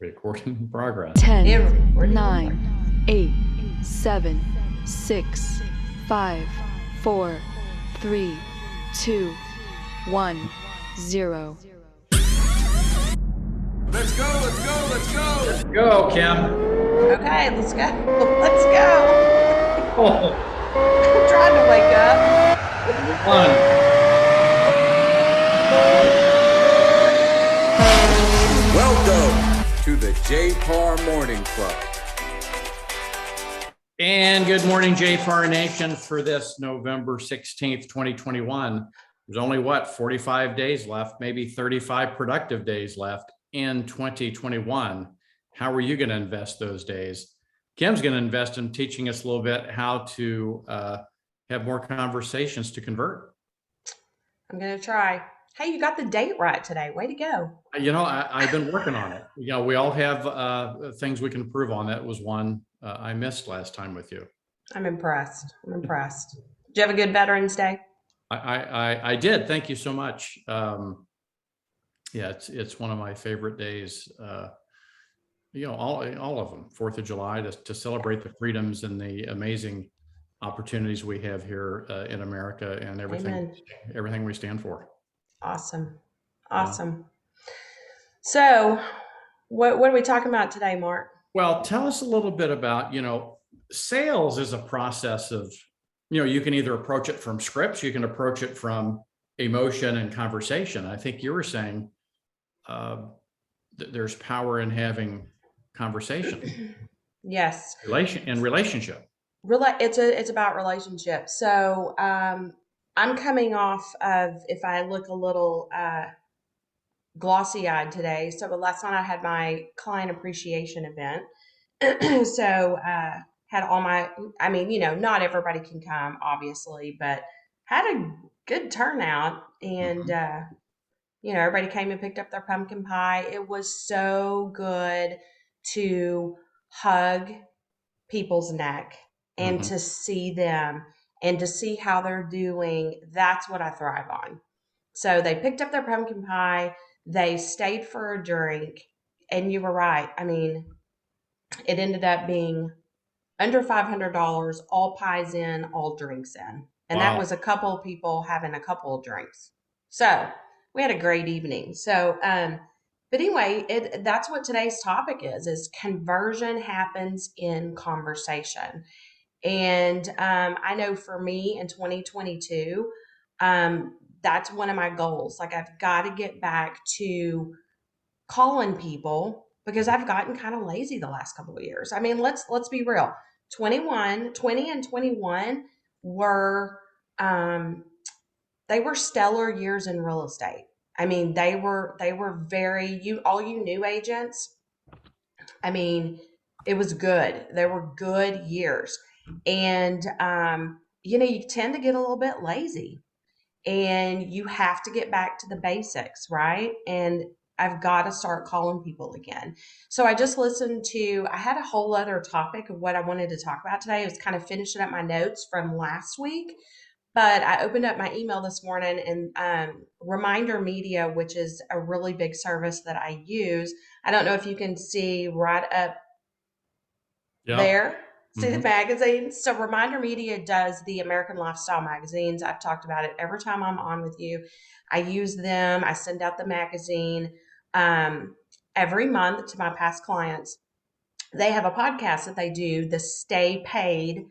Recording in progress. 10, Yeah, we're doing 9, 8, 7, 6, 5, 4, 3, 2, 1, 0. Let's go, let's go, let's go. Let's go, Kim. Okay, let's go. Let's go. Oh, I'm trying to wake up. one. Welcome to the JPAR Morning Club. And good morning, JPAR Nation, for this November 16th, 2021. There's only 45 days left, maybe 35 productive days left in 2021. How are you going to invest those days? Kim's going to invest in teaching us a little bit how to have more conversations to convert. I'm going to try. Hey, you got the date right today. Way to go. You know, I've been working on it. You know, we all have things we can improve on. That was one I missed last time with you. I'm impressed. Did you have a good Veterans Day? I did. Thank you so much. Yeah, it's one of my favorite days. You know, all of them. 4th of July to celebrate the freedoms and the amazing opportunities we have here in America and everything we stand for. Awesome. So, what are we talking about today, Mark? Well, tell us a little bit about, you know, sales is a process of, you know, you can either approach it from scripts, you can approach it from emotion and conversation. I think you were saying there's power in having conversation. Yes. Relationship. It's about relationships. So I'm coming off of, if I look a little glossy-eyed today. So last night I had my client appreciation event. So had all my, I mean, you know, not everybody can come, obviously, but had a good turnout. And, you know, everybody came and picked up their pumpkin pie. It was so good to hug people's neck and to see them and to see how they're doing. That's what I thrive on. So they picked up their pumpkin pie. They stayed for a drink. And you were right. I mean, it ended up being under $500, all pies in, all drinks in. And Wow. that was a couple of people having a couple of drinks. So we had a great evening. So, but anyway, that's what today's topic is conversion happens in conversation. And I know for me in 2022, that's one of my goals. Like, I've got to get back to calling people because I've gotten kind of lazy the last couple of years. I mean, let's be real. 20 and 21 were they were stellar years in real estate. I mean, they were very all you new agents. I mean, it was good. They were good years. And you know, you tend to get a little bit lazy and you have to get back to the basics, right? And I've got to start calling people again. So I just I had a whole other topic of what I wanted to talk about today. I was kind of finishing up my notes from last week, but I opened up my email this morning and Reminder Media, which is a really big service that I use. I don't know if you can see right up there. See the magazines. So Reminder Media does the American Lifestyle magazines. I've talked about it every time I'm on with you. I use them. I send out the magazine every month to my past clients. They have a podcast that they do. The Stay Paid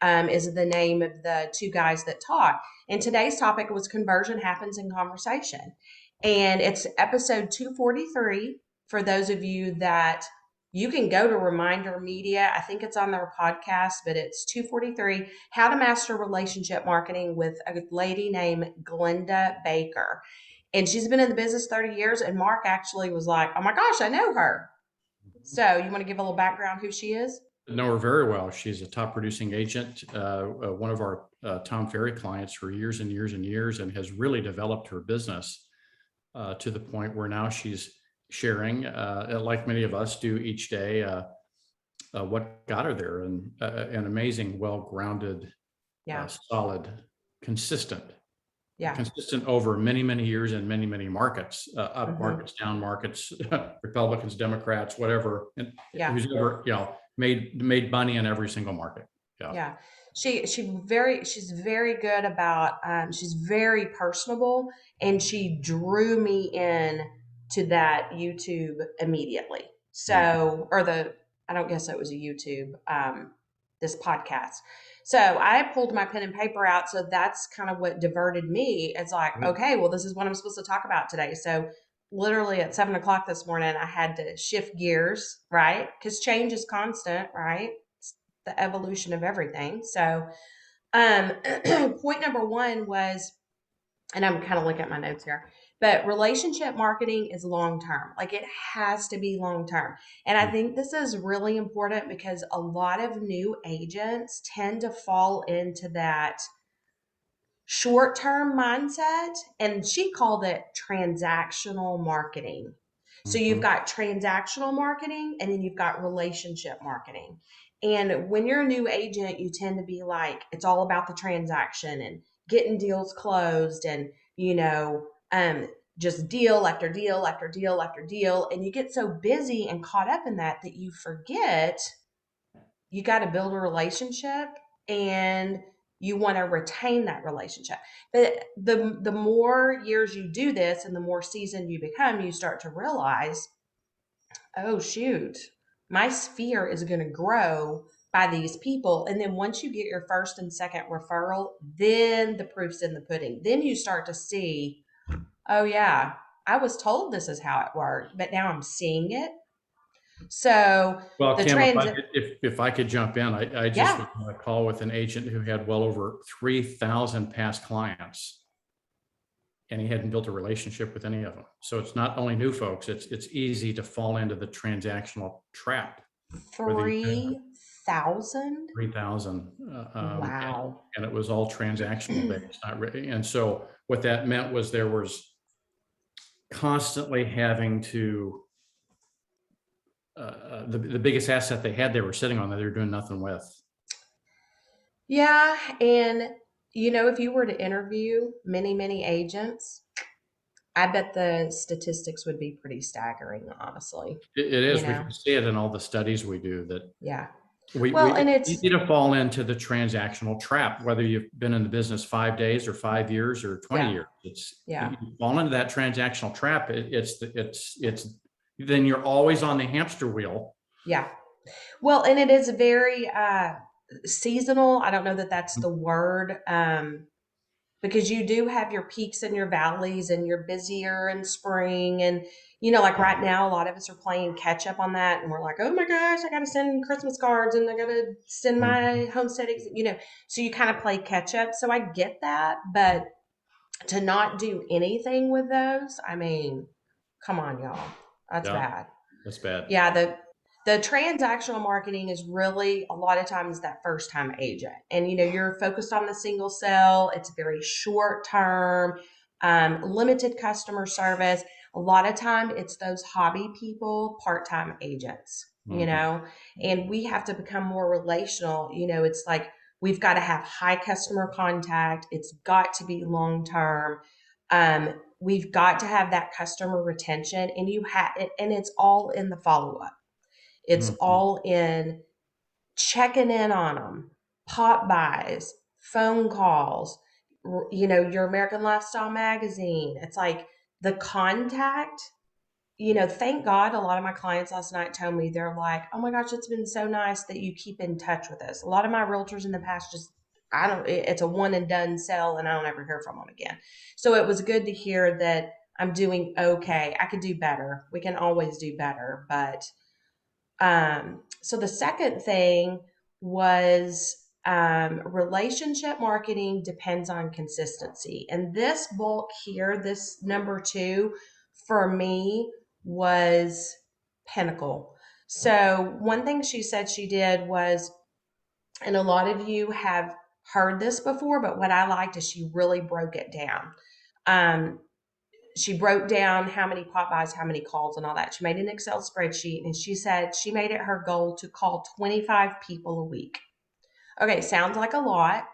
is the name of the two guys that talk. And today's topic was conversion happens in conversation. And it's episode 243 for those of you that you can go to Reminder Media. I think it's on their podcast, but it's 243, How to Master Relationship Marketing with a lady named Glenda Baker. And she's been in the business 30 years. And Mark actually was like, oh my gosh, I know her. So you want to give a little background who she is? I know her very well. She's a top producing agent, one of our Tom Ferry clients for years and years and years, and has really developed her business to the point where now she's sharing, like many of us do each day, what got her there, and an amazing, well-grounded, solid, consistent Yeah. consistent over many, many years in many, many markets, up Mhm. markets, down markets, Republicans, Democrats, whatever, and Yeah. who's ever, made money in every single market. Yeah. Yeah. She's very good about, she's very personable, and she drew me in to that YouTube immediately. So, I don't guess it was a YouTube, this podcast. So I pulled my pen and paper out. So that's kind of what diverted me. It's like, Mhm. okay, well, this is what I'm supposed to talk about today. So literally at 7 o'clock this morning, I had to shift gears, right? Because change is constant, right? It's the evolution of everything. So, point number one was, and I'm kind of looking at my notes here, but relationship marketing is long term. Like, it has to be long term. And I think this is really important because a lot of new agents tend to fall into that short term mindset. And she called it transactional marketing. So you've Mhm. got transactional marketing, and then you've got relationship marketing. And when you're a new agent, you tend to be like, it's all about the transaction and getting deals closed, and, just deal after deal after deal after deal. And you get so busy and caught up in that you forget you got to build a relationship, and you want to retain that relationship. But the more years you do this and the more seasoned you become, you start to realize, oh shoot, my sphere is going to grow by these people. And then once you get your first and second referral, then the proof's in the pudding. Then you start to see, oh yeah, I was told this is how it worked, but now I'm seeing it. So Well, the Kim, trans, if I could jump in, I just yeah, was on a call with an agent who had well over 3,000 past clients, and he hadn't built a relationship with any of them. So it's not only new folks, it's easy to fall into the transactional trap. Whether you 3,000. 3,000, Wow. and it was all transactional based, not really. And so what that meant was there was constantly having to, the biggest asset they had, they were sitting on that they were doing nothing with. Yeah. And, if you were to interview many, many agents, I bet the statistics would be pretty staggering, honestly. It You is, we know? can see it in all the studies we do that Yeah. we Well, and it's it's, easy to fall into the transactional trap, whether you've been in the business 5 days or 5 years or 20 yeah, years. It's yeah, you fall into that transactional trap. It's then you're always on the hamster wheel. yeah. Well, and it is very seasonal. I don't know that that's the word. Because you do have your peaks and your valleys, and you're busier in spring. And, like right now, a lot of us are playing catch up on that. And we're like, oh my gosh, I got to send Christmas cards, and I got to send my homestead, so you kind of play catch up. So I get that. But to not do anything with those, I mean, come on, y'all. That's Yeah, bad. that's bad. Yeah, the transactional marketing is really a lot of times that first time agent. And you're focused on the single sell. It's very short term, limited customer service. A lot of time it's those hobby people, part-time agents, Mhm. and we have to become more relational. It's like we've got to have high customer contact. It's got to be long term. We've got to have that customer retention, and and it's all in the follow up. It's Mhm. all in checking in on them, pop buys, phone calls, your American Lifestyle magazine. It's like the contact. Thank God a lot of my clients last night told me, they're like, oh my gosh, it's been so nice that you keep in touch with us. A lot of my realtors in the past just, it's a one and done sell, and I don't ever hear from them again. So it was good to hear that I'm doing okay. I could do better. We can always do better. But so the second thing was, relationship marketing depends on consistency. And this bulk here, this number two, for me was pinnacle. So one thing she said she did was, and a lot of you have heard this before, but what I liked is she really broke it down. Um, she broke down how many pop buys, how many calls, and all that. She made an Excel spreadsheet, and she said she made it her goal to call 25 people a week. Okay, sounds like a lot,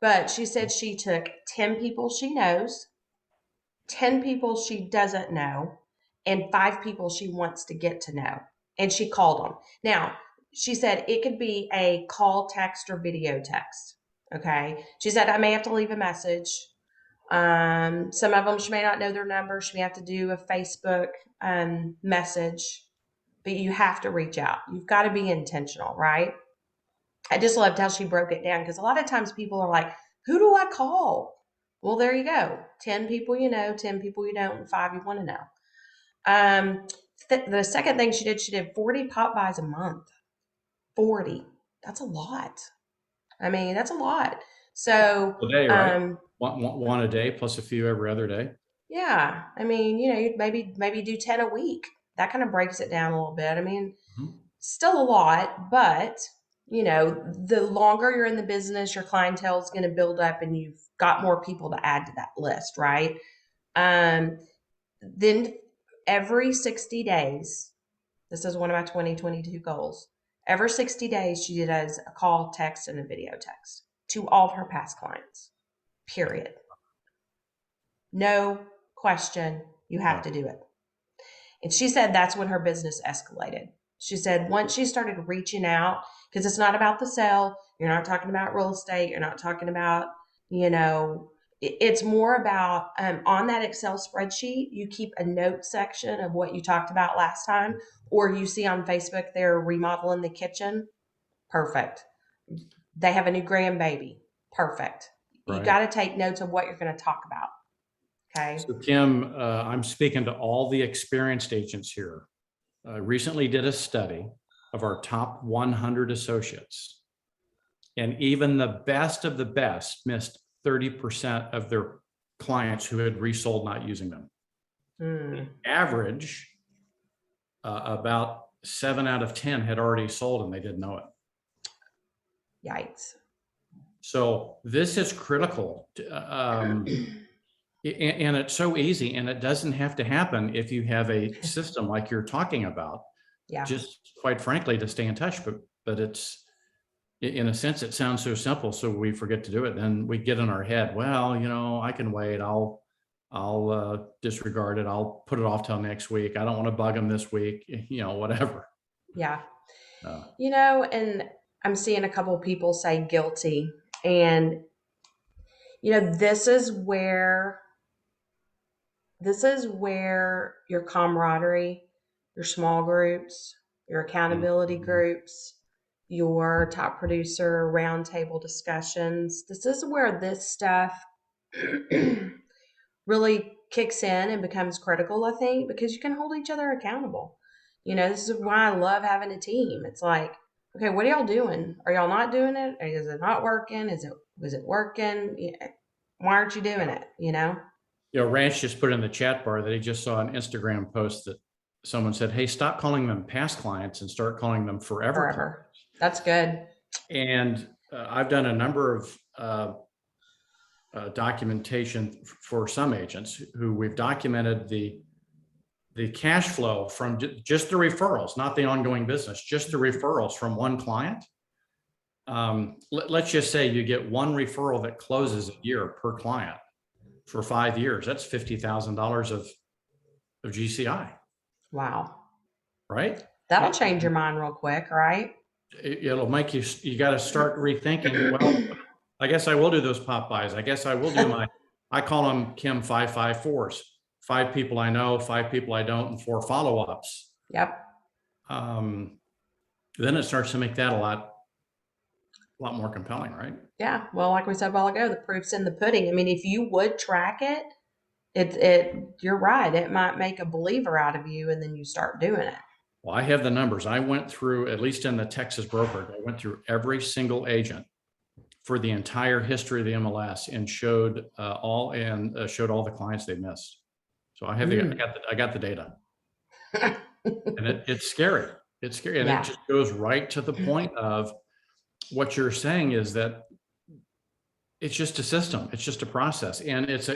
But she said she took 10 people she knows, 10 people she doesn't know, and 5 people she wants to get to know. And she called them. Now, she said it could be a call, text, or video text. Okay. She said, I may have to leave a message. Some of them, she may not know their number. She may have to do a Facebook message, but you have to reach out. You've got to be intentional, right? I just loved how she broke it down, because a lot of times people are like, who do I call? Well, there you go. 10 people you know, 10 people you don't, and 5 you want to know. The second thing she did 40 pop buys a month. 40. That's a lot. I mean, that's a lot. So, A day, right? One a day plus a few every other day. yeah, I mean, you'd maybe do 10 a week. That kind of breaks it down a little bit. I mean, Mhm. still a lot, but the longer you're in the business, your clientele is going to build up, and you've got more people to add to that list, right? Then every 60 days, this is one of my 2022 goals. Every 60 days, she does a call, text, and a video text to all of her past clients, period. No question. You have to do it. And she said that's when her business escalated. She said once she started reaching out, because it's not about the sale, you're not talking about real estate, you're not talking about, it's more about on that Excel spreadsheet, you keep a note section of what you talked about last time, or you see on Facebook they're remodeling the kitchen. Perfect. They have a new grandbaby. Perfect. You Right. got to take notes of what you're going to talk about. Okay. So Kim, I'm speaking to all the experienced agents here. I recently did a study of our top 100 associates, and even the best of the best missed 30% of their clients who had resold not using them. Average, about 7 out of 10 had already sold and they didn't know it. Yikes. So this is critical. And it's so easy, and it doesn't have to happen if you have a system like you're talking about. Yeah. Just quite frankly, to stay in touch, but it's, in a sense, it sounds so simple, so we forget to do it. Then we get in our head, well, I can wait. I'll disregard it. I'll put it off till next week. I don't want to bug them this week, whatever. Yeah. And I'm seeing a couple of people say guilty, and this is where your camaraderie, your small groups, your accountability groups, your top producer roundtable discussions, this is where this stuff really kicks in and becomes critical, I think, because you can hold each other accountable. This is why I love having a team. It's like, okay, what are y'all doing? Are y'all not doing it? Or is it not working? Was it working? Why aren't you doing it? Ranch just put in the chat bar that he just saw an Instagram post that someone said, hey, stop calling them past clients and start calling them forever clients. That's good. And I've done a number of documentation for some agents who we've documented the cash flow from just the referrals, not the ongoing business, just the referrals from one client. Let's just say you get one referral that closes a year per client for 5 years. That's $50,000 of GCI. Wow. Right? That'll change your mind real quick, right? It'll make you got to start rethinking, well, I guess I will do those pop buys. I guess I will do I call them, Kim, 554s. 5 people I know, 5 people I don't, and 4 follow-ups. Yep. Then it starts to make that a lot more compelling, right? Yeah. Well, like we said a while ago, the proof's in the pudding. I mean, if you would track it, you're right. It might make a believer out of you, and then you start doing it. Well, I have the numbers. I went through, at least in the Texas brokerage, I went through every single agent for the entire history of the MLS and showed all the clients they missed. So I have I got the data, and it's scary. It's scary, and it just goes right to the point of what you're saying is that it's just a system. It's just a process, and it's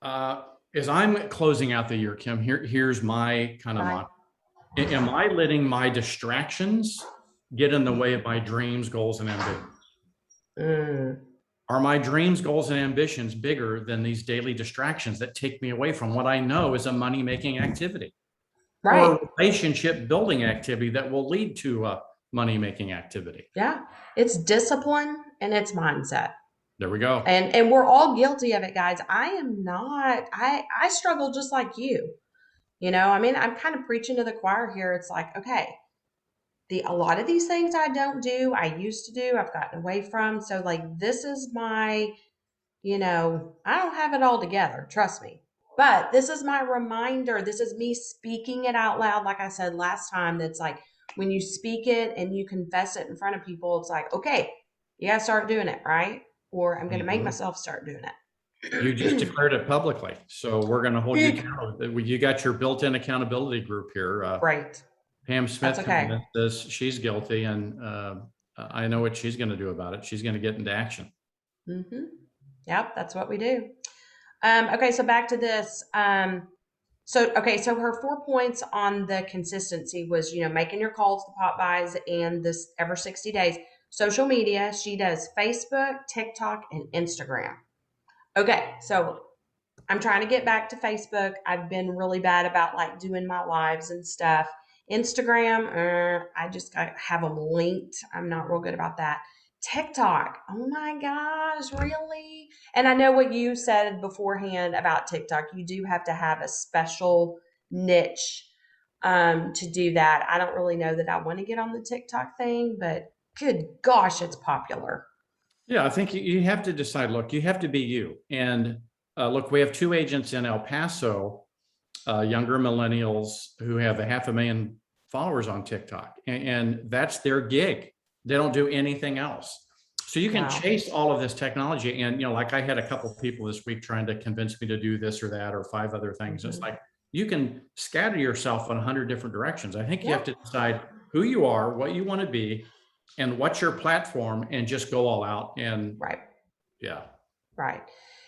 as I'm closing out the year, Kim, here's my kind of am I letting my distractions get in the way of my dreams, goals, and ambitions? Are my dreams, goals, and ambitions bigger than these daily distractions that take me away from what I know is a money-making activity? Right. Or a relationship building activity that will lead to a money-making activity? Yeah. It's discipline and it's mindset. There we go. And we're all guilty of it, guys. I am not, I struggle just like you. I mean, I'm kind of preaching to the choir here. It's like, okay, a lot of these things I don't do, I used to do, I've gotten away from. So like this is my, I don't have it all together, trust me. But this is my reminder. This is me speaking it out loud. Like I said last time, that's like when you speak it and you confess it in front of people, it's like, okay, you gotta start doing it, right? Or I'm gonna make myself start doing it. You just declared it publicly, so we're going to hold you accountable. You got your built-in accountability group here. Right. Pam Smith That's okay. says she's guilty, and I know what she's going to do about it. She's going to get into action. Mm-hmm. Yep, that's what we do. Okay, so back to this. So her 4 points on the consistency was, making your calls to pop buys and this every 60 days. Social media, she does Facebook, TikTok, and Instagram. Okay, so I'm trying to get back to Facebook. I've been really bad about like doing my lives and stuff. Instagram, I just have them linked. I'm not real good about that. TikTok, oh my gosh, really? And I know what you said beforehand about TikTok. You do have to have a special niche to do that. I don't really know that I want to get on the TikTok thing, but good gosh, it's popular. Yeah, I think you have to decide, look, you have to be you. And look, we have 2 agents in El Paso, younger millennials who have 500,000 followers on TikTok, and that's their gig. They don't do anything else. So you can chase all of this technology. And, like I had a couple of people this week trying to convince me to do this or that, or 5 other things. It's like, you can scatter yourself in 100 different directions. I think you have to decide who you are, what you want to be, and what's your platform, and just go all out. And right. Right.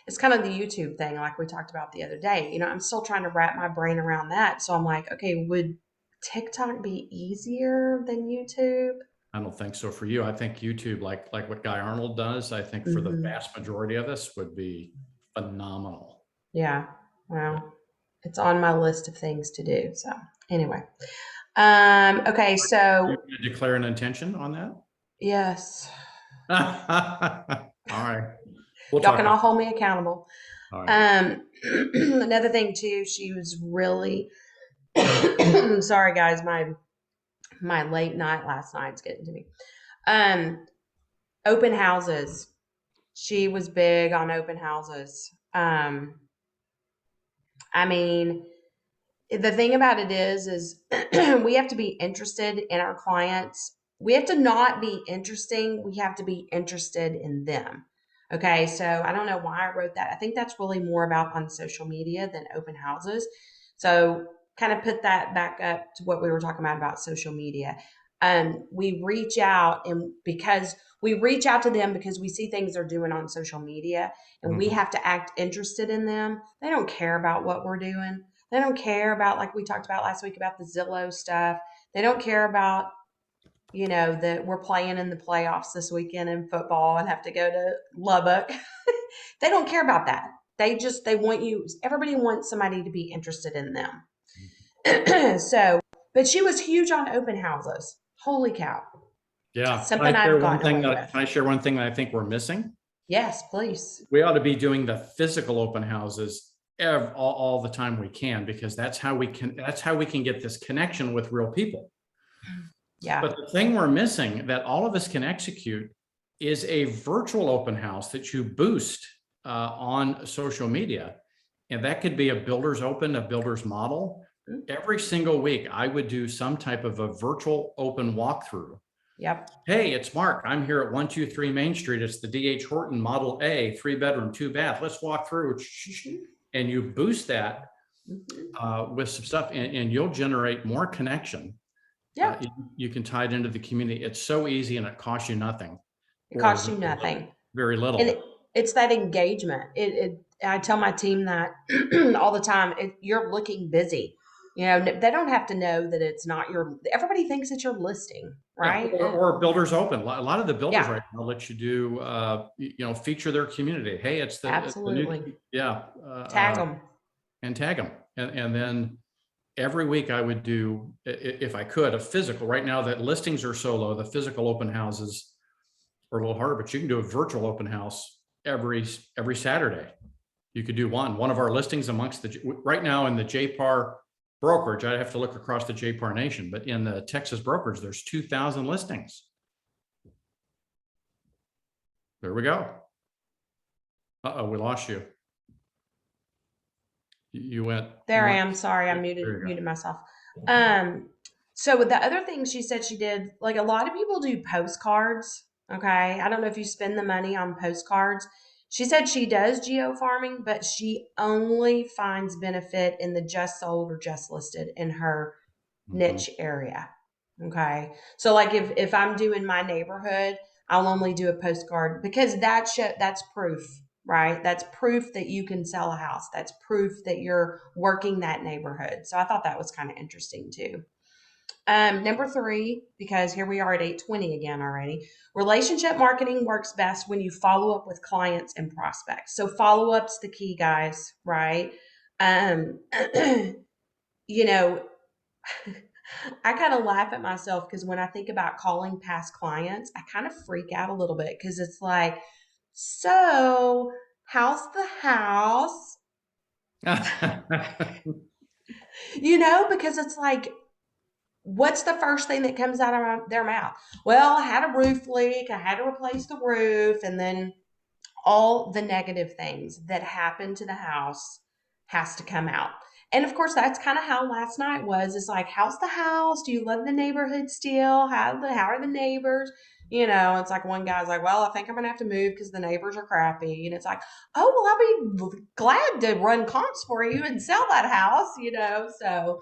It's kind of the YouTube thing, like we talked about the other day. I'm still trying to wrap my brain around that. So I'm like, okay, would TikTok be easier than YouTube? I don't think so for you. I think YouTube, like what Guy Arnold does, I think for the vast majority of us would be phenomenal. Yeah. Well, it's on my list of things to do. So anyway. Okay. So you're going to declare an intention on that? Yes. All right. Y'all can all hold me accountable. All right. Another thing too, she was really sorry guys, my late night last night's getting to me. Open houses. She was big on open houses. I mean, the thing about it is we have to be interested in our clients. We have to not be interesting. We have to be interested in them. Okay. So I don't know why I wrote that. I think that's really more about on social media than open houses. So kind of put that back up to what we were talking about social media. We reach out because we reach out to them because we see things they're doing on social media, and we have to act interested in them. They don't care about what we're doing. They don't care about, like we talked about last week, about the Zillow stuff. They don't care about, that we're playing in the playoffs this weekend in football and have to go to Lubbock. They don't care about that. They want you. Everybody wants somebody to be interested in them. So, but she was huge on open houses. Holy cow. Yeah. Something I've gotten away with. Can I share one thing that I think we're missing? Yes, please. We ought to be doing the physical open houses all the time we can, because that's how we can get this connection with real people. Yeah. But the thing we're missing that all of us can execute is a virtual open house that you boost on social media. And that could be a builder's open, a builder's model. Every single week, I would do some type of a virtual open walkthrough. Yep. Hey, it's Mark. I'm here at 123 Main Street. It's the D.H. Horton Model A, 3-bedroom, 2-bath. Let's walk through. And you boost that with some stuff, and you'll generate more connection. Yeah. You can tie it into the community. It's so easy, and it costs you nothing. It costs you nothing. Very little. And it's that engagement. I tell my team that all the time. You're looking busy. They don't have to know that it's not everybody thinks it's your listing. right? Or builders open. A lot of the builders Yeah. right now let you do, feature their community. Hey, it's the Absolutely. new, yeah. Tag them. And tag them. And then every week I would do, if I could, a physical. Right now that listings are so low, the physical open houses are a little harder, but you can do a virtual open house every Saturday. You could do one of our listings amongst right now in the JPAR brokerage. I have to look across the JPAR nation, but in the Texas brokerage, there's 2,000 listings. There we go. Uh-oh, we lost you. You went. There I am. Sorry, I muted myself. So with the other thing she said she did, like a lot of people do postcards. Okay. I don't know if you spend the money on postcards. She said she does geo farming, but she only finds benefit in the just sold or just listed in her niche area. Okay. So like if I'm doing my neighborhood, I'll only do a postcard because that's proof, right? That's proof that you can sell a house. That's proof that you're working that neighborhood. So I thought that was kind of interesting too. Number 3, because here we are at 8:20 again already. Relationship marketing works best when you follow up with clients and prospects. So follow up's the key, guys, right? You know, I kind of laugh at myself because when I think about calling past clients, I kind of freak out a little bit because it's like, so how's the house? Because it's like, what's the first thing that comes out of their mouth? Well, I had a roof leak. I had to replace the roof. And then all the negative things that happen to the house has to come out. And of course, that's kind of how last night was. It's like, how's the house? Do you love the neighborhood still? How are the neighbors? It's like one guy's like, well, I think I'm going to have to move because the neighbors are crappy. And it's like, oh, well, I'll be glad to run comps for you and sell that house, So,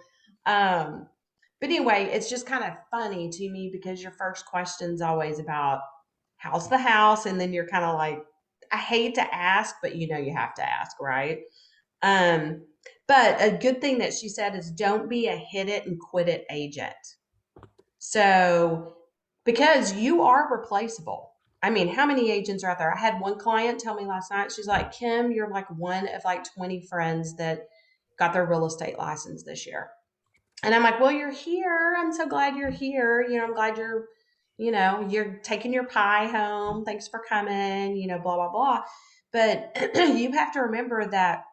but anyway, it's just kind of funny to me because your first question's always about how's the house? And then you're kind of like, I hate to ask, but you have to ask, right? But a good thing that she said is don't be a hit it and quit it agent. So, because you are replaceable. I mean, how many agents are out there? I had one client tell me last night, she's like, Kim, you're like one of like 20 friends that got their real estate license this year. And I'm like, well, you're here. I'm so glad you're here. I'm glad you're taking your pie home. Thanks for coming, blah, blah, blah. But you have to remember that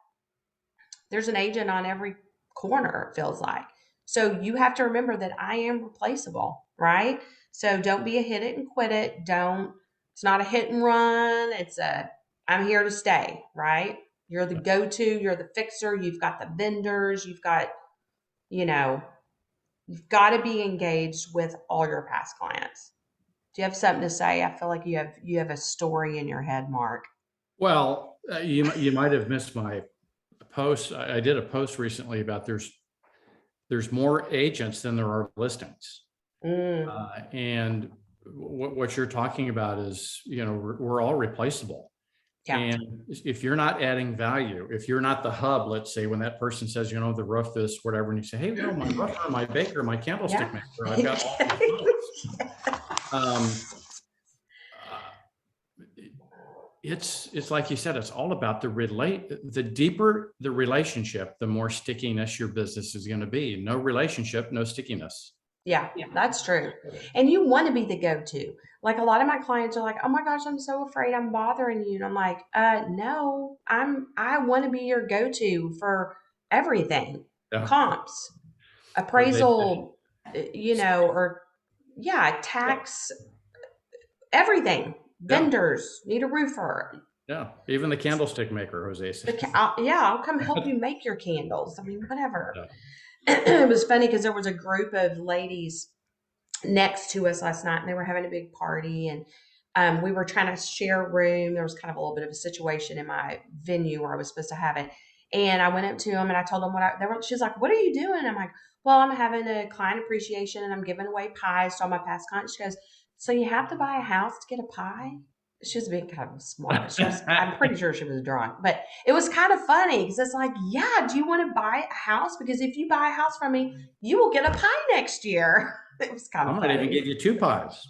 there's an agent on every corner, it feels like. So you have to remember that I am replaceable, right? So don't be a hit it and quit it. It's not a hit and run. I'm here to stay, right? You're the go-to, you're the fixer. You've got the vendors. You've got to be engaged with all your past clients. Do you have something to say? I feel like you have a story in your head, Mark. Well, you might have missed my post. I did a post recently about there's more agents than there are listings. And what you're talking about is, we're all replaceable. Yeah. And if you're not adding value, if you're not the hub, let's say when that person says, the roof, this, whatever, and you say, hey, my roofer, my baker, my candlestick maker, I've got all these it's like you said, it's all about the deeper the relationship, the more stickiness your business is going to be. No relationship, no stickiness. Yeah, that's true. And you want to be the go-to. Like a lot of my clients are like, oh my gosh, I'm so afraid I'm bothering you. And I'm like, no, I want to be your go-to for everything. Yeah. Comps, appraisal, tax, everything. Vendors need a roofer. Yeah, even the candlestick maker, Jose said. I'll come help you make your candles. I mean, whatever. Yeah. It was funny because there was a group of ladies next to us last night and they were having a big party and we were trying to share a room. There was kind of a little bit of a situation in my venue where I was supposed to have it. And I went up to them and I told them she was like, what are you doing? I'm like, well, I'm having a client appreciation and I'm giving away pies to all my past clients. She goes, so you have to buy a house to get a pie? she was being kind of smart. I'm pretty sure she was drunk, but it was kind of funny because it's like, yeah, do you want to buy a house? Because if you buy a house from me, you will get a pie next year. It was kind I of might funny. even give you 2 pies.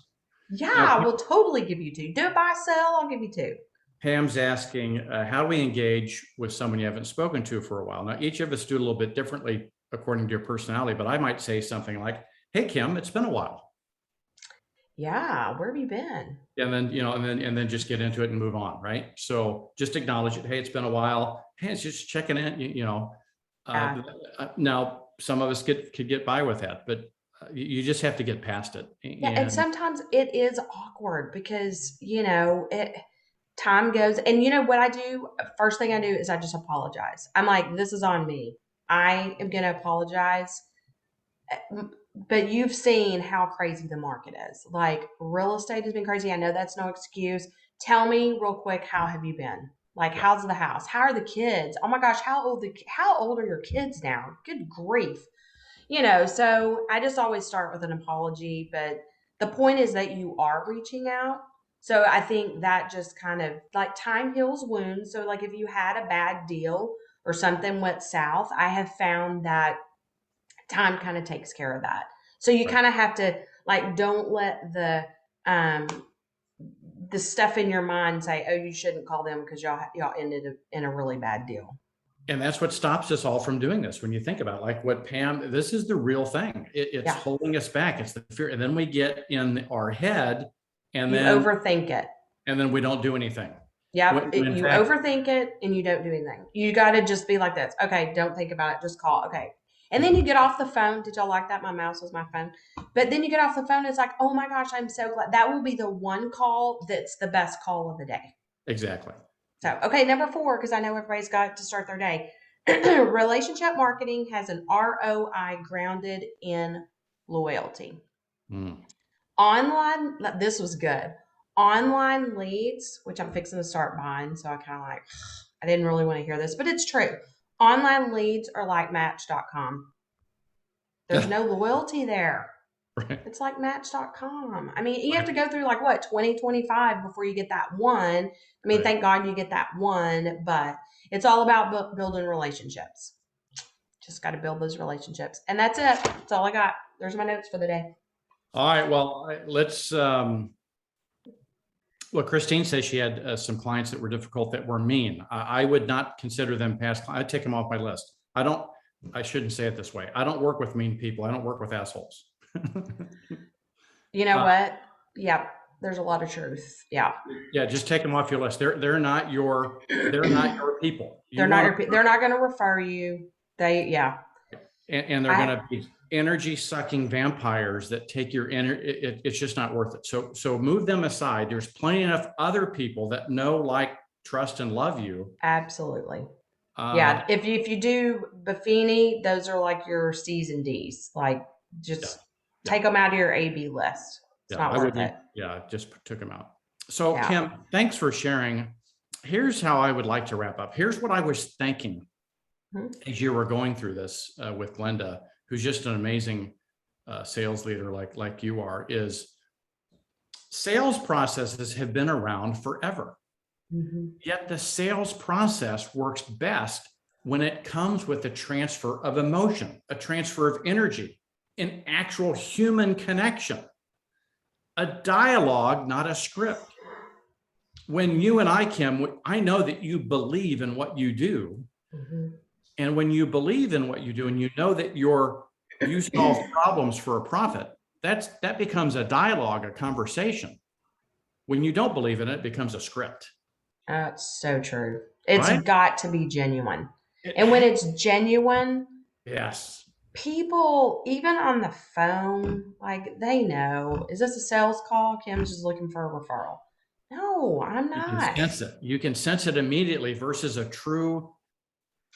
Yeah, Now, I will totally give you 2. Do it buy, sell, I'll give you 2. Pam's asking, how do we engage with someone you haven't spoken to for a while? Now, each of us do a little bit differently according to your personality, but I might say something like, hey, Kim, it's been a while. Yeah, where have you been? And then, and then just get into it and move on, right? So just acknowledge it. Hey, it's been a while. Hey, it's just checking in, now some of us could get by with that, but you just have to get past it. Yeah, and sometimes it is awkward because, time goes, and what I do, first thing I do is I just apologize. I'm like, this is on me. I am going to apologize. But you've seen how crazy the market is. Like, real estate has been crazy. I know that's no excuse. Tell me real quick, how have you been? Like, how's the house? How are the kids? Oh my gosh, how old are your kids now? Good grief. So I just always start with an apology, but the point is that you are reaching out. So I think that just kind of, like, time heals wounds. So like, if you had a bad deal or something went south, I have found that time kind of takes care of that. So you kind of have to, like, don't let the stuff in your mind say, oh, you shouldn't call them because y'all ended in a really bad deal. And that's what stops us all from doing this. When you think about, like, what Pam, this is the real thing. It's holding us back. It's the fear. And then we get in our head and then overthink it. And then we don't do anything. Yeah, you overthink it and you don't do anything. You got to just be like this. Okay, don't think about it. Just call. Okay. And then you get off the phone. Did y'all like that? My mouse was my phone. But then you get off the phone. It's like, oh my gosh, I'm so glad. That will be the one call that's the best call of the day. Exactly. So, okay, number 4, because I know everybody's got to start their day. Relationship marketing has an ROI grounded in loyalty. Online, this was good. Online leads, which I'm fixing to start buying. So I kind of like, I didn't really want to hear this, but it's true. Online leads are like Match.com. There's no loyalty there. Right. It's like Match.com. I mean, you have to go through 2025 before you get that one. I mean, thank God you get that one, but it's all about building relationships. Just got to build those relationships. And that's it. That's all I got. There's my notes for the day. All right. Well, let's, well, Christine says she had some clients that were difficult, that were mean. I would not consider them past clients. I'd take them off my list. I shouldn't say it this way. I don't work with mean people. I don't work with assholes. You know what? Yeah, there's a lot of truth. Yeah. Yeah, just take them off your list. They're not your people. They're not going to refer you. And they're going to be energy sucking vampires that take your energy. It's just not worth it. So move them aside. There's plenty enough other people that know, like, trust, and love you. Absolutely. Yeah. If you do Buffini, those are like your C's and D's. Like, just take them out of your A/B list. It's not worth it. Yeah, just took them out. So Kim, thanks for sharing. Here's how I would like to wrap up. Here's what I was thinking as you were going through this with Glenda, who's just an amazing sales leader like you are, is sales processes have been around forever. Yet the sales process works best when it comes with a transfer of emotion, a transfer of energy, an actual human connection, a dialogue, not a script. When you and I, Kim, I know that you believe in what you do. And when you believe in what you do, and you know that you solve problems for a profit, that becomes a dialogue, a conversation. When you don't believe in it, it becomes a script. That's so true. It's got to be genuine. And when it's genuine, yes, people, even on the phone, like, they know, is this a sales call? Kim's just looking for a referral. No, I'm not. You can sense it. You can sense it immediately versus a true,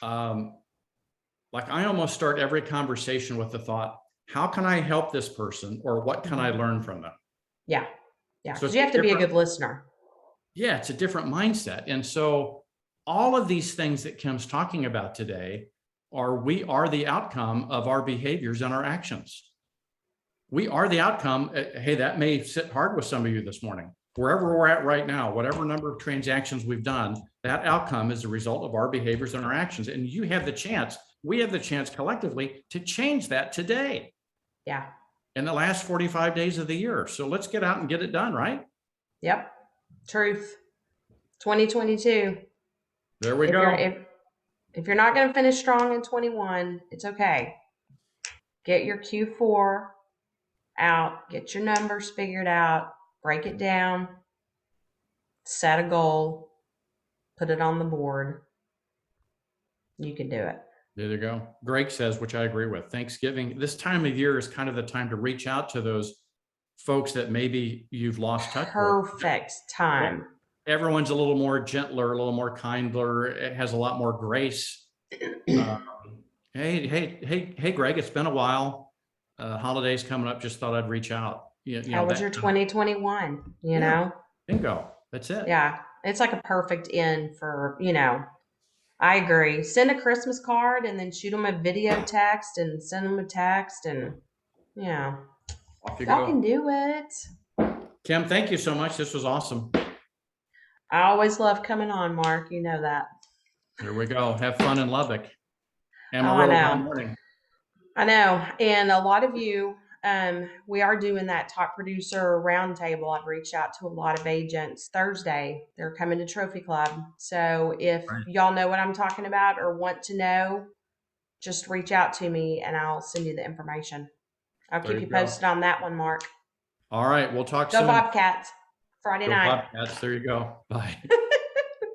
like, I almost start every conversation with the thought, how can I help this person, or what can I learn from them? Yeah. Yeah. So you have to be a good listener. Yeah, it's a different mindset. And so all of these things that Kim's talking about today we are the outcome of our behaviors and our actions. We are the outcome. Hey, that may sit hard with some of you this morning. wherever we're at right now, whatever number of transactions we've done, that outcome is a result of our behaviors and our actions. And you have the chance, we have the chance collectively to change that today. Yeah. In the last 45 days of the year. So let's get out and get it done, right? Yep. Truth. 2022. There we go. If you're not going to finish strong in 21, it's okay. Get your Q4 out, get your numbers figured out, break it down, set a goal, put it on the board. You can do it. There you go. Greg says, which I agree with, Thanksgiving, this time of year is kind of the time to reach out to those folks that maybe you've lost touch with. Perfect time. Everyone's a little more gentler, a little more kinder. It has a lot more grace. Hey, Greg, it's been a while. Holidays coming up. Just thought I'd reach out. How was your 2021? You know? Bingo. That's it. Yeah. It's like a perfect end for, I agree. Send a Christmas card and then shoot them a video text and send them a text and, Off you y'all go. can do it. Kim, thank you so much. This was awesome. I always love coming on, Mark. You know that. Here we go. Have fun in Lubbock. I know. Morning. I know. And a lot of you, we are doing that top producer roundtable. I've reached out to a lot of agents Thursday. They're coming to Trophy Club. So if y'all know what I'm talking about or want to know, just reach out to me and I'll send you the information. I'll keep you posted on that one, Mark. All right. We'll talk Go soon. Bobcats. Friday night. Bobcats. There you go. Bye.